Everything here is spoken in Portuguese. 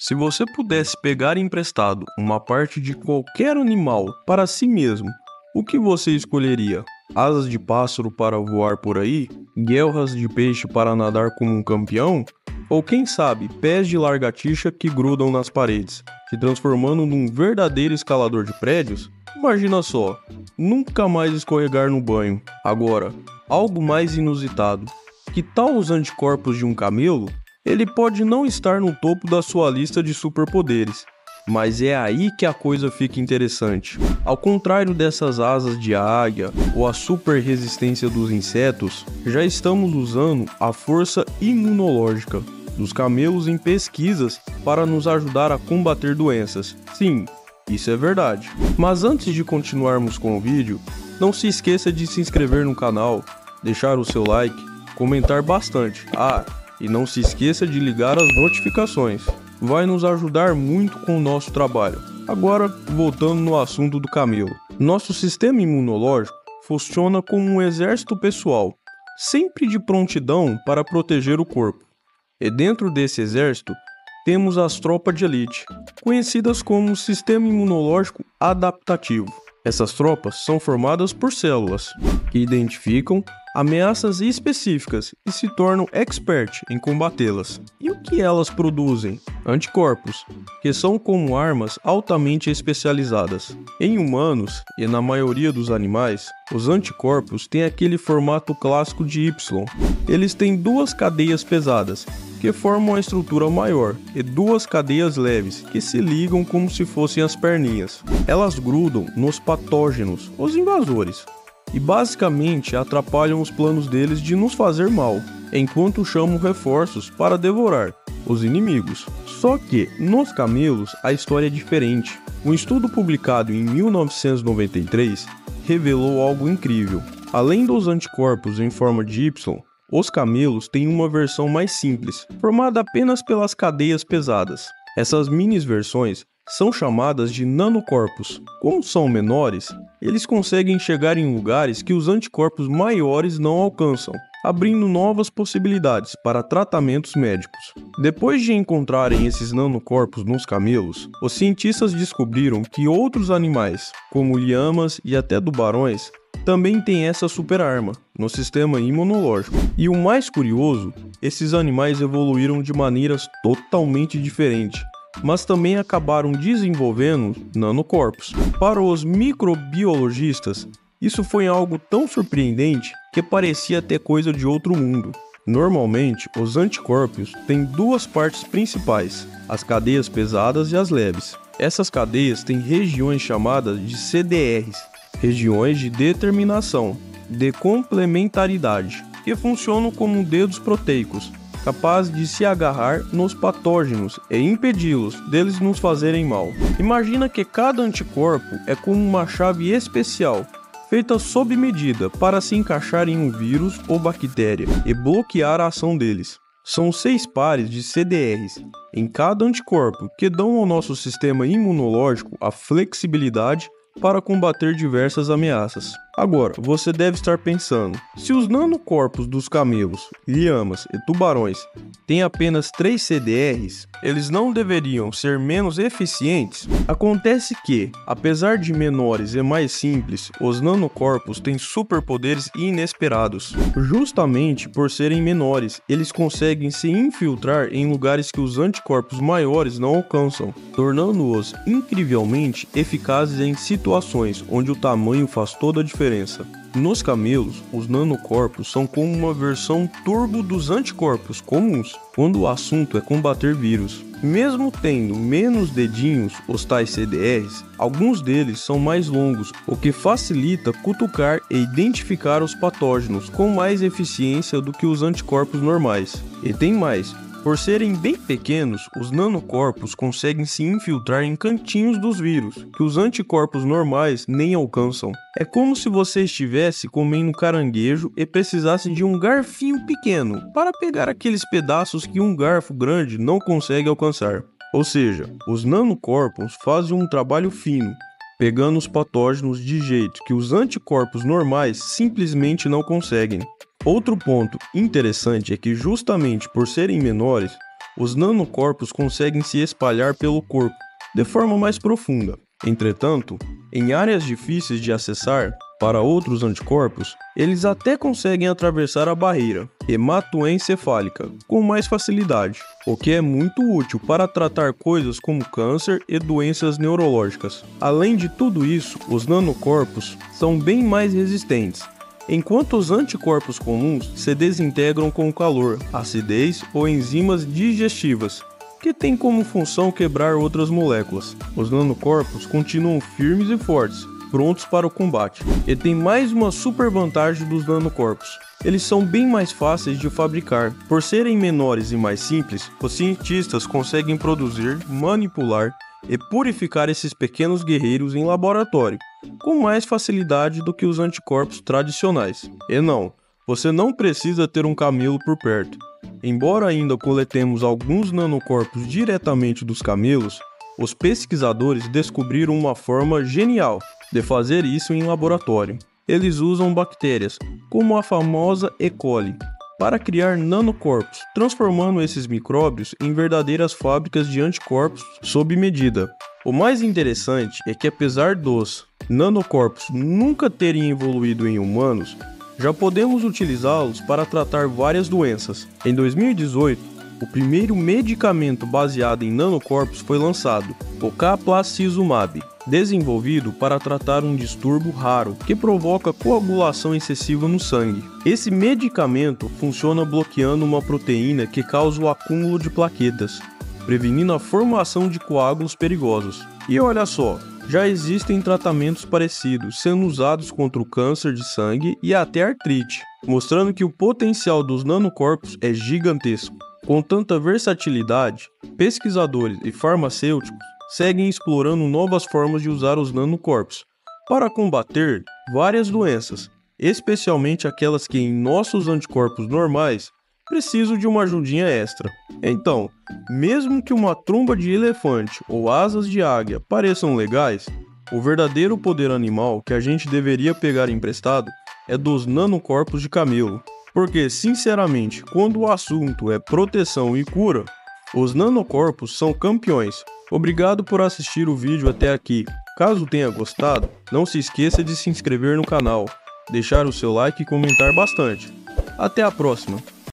Se você pudesse pegar emprestado uma parte de qualquer animal para si mesmo, o que você escolheria? Asas de pássaro para voar por aí? Guelras de peixe para nadar como um campeão? Ou quem sabe, pés de lagartixa que grudam nas paredes, se transformando num verdadeiro escalador de prédios? Imagina só, nunca mais escorregar no banho. Agora, algo mais inusitado. Que tal os anticorpos de um camelo? Ele pode não estar no topo da sua lista de superpoderes, mas é aí que a coisa fica interessante. Ao contrário dessas asas de águia ou a super resistência dos insetos, já estamos usando a força imunológica dos camelos em pesquisas para nos ajudar a combater doenças. Sim, isso é verdade. Mas antes de continuarmos com o vídeo, não se esqueça de se inscrever no canal, deixar o seu like, comentar bastante. E não se esqueça de ligar as notificações. Vai nos ajudar muito com o nosso trabalho. Agora, voltando no assunto do camelo. Nosso sistema imunológico funciona como um exército pessoal, sempre de prontidão para proteger o corpo. E dentro desse exército, temos as tropas de elite, conhecidas como sistema imunológico adaptativo. Essas tropas são formadas por células, que identificam ameaças específicas e se tornam expert em combatê-las. E o que elas produzem? Anticorpos, que são como armas altamente especializadas. Em humanos e na maioria dos animais, os anticorpos têm aquele formato clássico de Y. Eles têm duas cadeias pesadas, que formam a estrutura maior, e duas cadeias leves, que se ligam como se fossem as perninhas. Elas grudam nos patógenos, os invasores, e basicamente atrapalham os planos deles de nos fazer mal, enquanto chamam reforços para devorar os inimigos. Só que, nos camelos, a história é diferente. Um estudo publicado em 1993 revelou algo incrível. Além dos anticorpos em forma de Y, os camelos têm uma versão mais simples, formada apenas pelas cadeias pesadas. Essas mini-versões são chamadas de nanocorpos. Como são menores, eles conseguem chegar em lugares que os anticorpos maiores não alcançam, abrindo novas possibilidades para tratamentos médicos. Depois de encontrarem esses nanocorpos nos camelos, os cientistas descobriram que outros animais, como lhamas e até tubarões, também têm essa super arma no sistema imunológico. E o mais curioso, esses animais evoluíram de maneiras totalmente diferentes, mas também acabaram desenvolvendo nanocorpos. Para os microbiologistas, isso foi algo tão surpreendente que parecia até coisa de outro mundo. Normalmente, os anticorpos têm duas partes principais, as cadeias pesadas e as leves. Essas cadeias têm regiões chamadas de CDRs, regiões de determinação, de complementaridade, que funcionam como dedos proteicos, capazes de se agarrar nos patógenos e impedi-los deles nos fazerem mal. Imagina que cada anticorpo é como uma chave especial, feita sob medida para se encaixar em um vírus ou bactéria e bloquear a ação deles. São 6 pares de CDRs em cada anticorpo que dão ao nosso sistema imunológico a flexibilidade para combater diversas ameaças. Agora, você deve estar pensando, se os nanocorpos dos camelos, lhamas e tubarões têm apenas 3 CDRs, eles não deveriam ser menos eficientes? Acontece que, apesar de menores e mais simples, os nanocorpos têm superpoderes inesperados. Justamente por serem menores, eles conseguem se infiltrar em lugares que os anticorpos maiores não alcançam, tornando-os incrivelmente eficazes em situações onde o tamanho faz toda a diferença. Nos camelos, os nanocorpos são como uma versão turbo dos anticorpos comuns, quando o assunto é combater vírus. Mesmo tendo menos dedinhos, os tais CDRs, alguns deles são mais longos, o que facilita cutucar e identificar os patógenos com mais eficiência do que os anticorpos normais. E tem mais. Por serem bem pequenos, os nanocorpos conseguem se infiltrar em cantinhos dos vírus, que os anticorpos normais nem alcançam. É como se você estivesse comendo caranguejo e precisasse de um garfinho pequeno para pegar aqueles pedaços que um garfo grande não consegue alcançar. Ou seja, os nanocorpos fazem um trabalho fino, pegando os patógenos de jeito que os anticorpos normais simplesmente não conseguem. Outro ponto interessante é que, justamente por serem menores, os nanocorpos conseguem se espalhar pelo corpo de forma mais profunda. Entretanto, em áreas difíceis de acessar para outros anticorpos, eles até conseguem atravessar a barreira hematoencefálica com mais facilidade, o que é muito útil para tratar coisas como câncer e doenças neurológicas. Além de tudo isso, os nanocorpos são bem mais resistentes, enquanto os anticorpos comuns se desintegram com o calor, acidez ou enzimas digestivas, que têm como função quebrar outras moléculas. Os nanocorpos continuam firmes e fortes, prontos para o combate. E tem mais uma super vantagem dos nanocorpos: eles são bem mais fáceis de fabricar. Por serem menores e mais simples, os cientistas conseguem produzir, manipular e purificar esses pequenos guerreiros em laboratório com mais facilidade do que os anticorpos tradicionais. E não, você não precisa ter um camelo por perto. Embora ainda coletemos alguns nanocorpos diretamente dos camelos, os pesquisadores descobriram uma forma genial de fazer isso em laboratório. Eles usam bactérias, como a famosa E. coli, para criar nanocorpos, transformando esses micróbios em verdadeiras fábricas de anticorpos sob medida. O mais interessante é que, apesar dos nanocorpos nunca terem evoluído em humanos, já podemos utilizá-los para tratar várias doenças. Em 2018, o primeiro medicamento baseado em nanocorpos foi lançado, o Caplacizumab, desenvolvido para tratar um distúrbio raro que provoca coagulação excessiva no sangue. Esse medicamento funciona bloqueando uma proteína que causa o acúmulo de plaquetas, prevenindo a formação de coágulos perigosos. E olha só, já existem tratamentos parecidos sendo usados contra o câncer de sangue e até artrite, mostrando que o potencial dos nanocorpos é gigantesco. Com tanta versatilidade, pesquisadores e farmacêuticos seguem explorando novas formas de usar os nanocorpos para combater várias doenças, especialmente aquelas que em nossos anticorpos normais precisam de uma ajudinha extra. Então, mesmo que uma tromba de elefante ou asas de águia pareçam legais, o verdadeiro poder animal que a gente deveria pegar emprestado é dos nanocorpos de camelo. Porque, sinceramente, quando o assunto é proteção e cura, os nanocorpos são campeões. Obrigado por assistir o vídeo até aqui. Caso tenha gostado, não se esqueça de se inscrever no canal, deixar o seu like e comentar bastante. Até a próxima!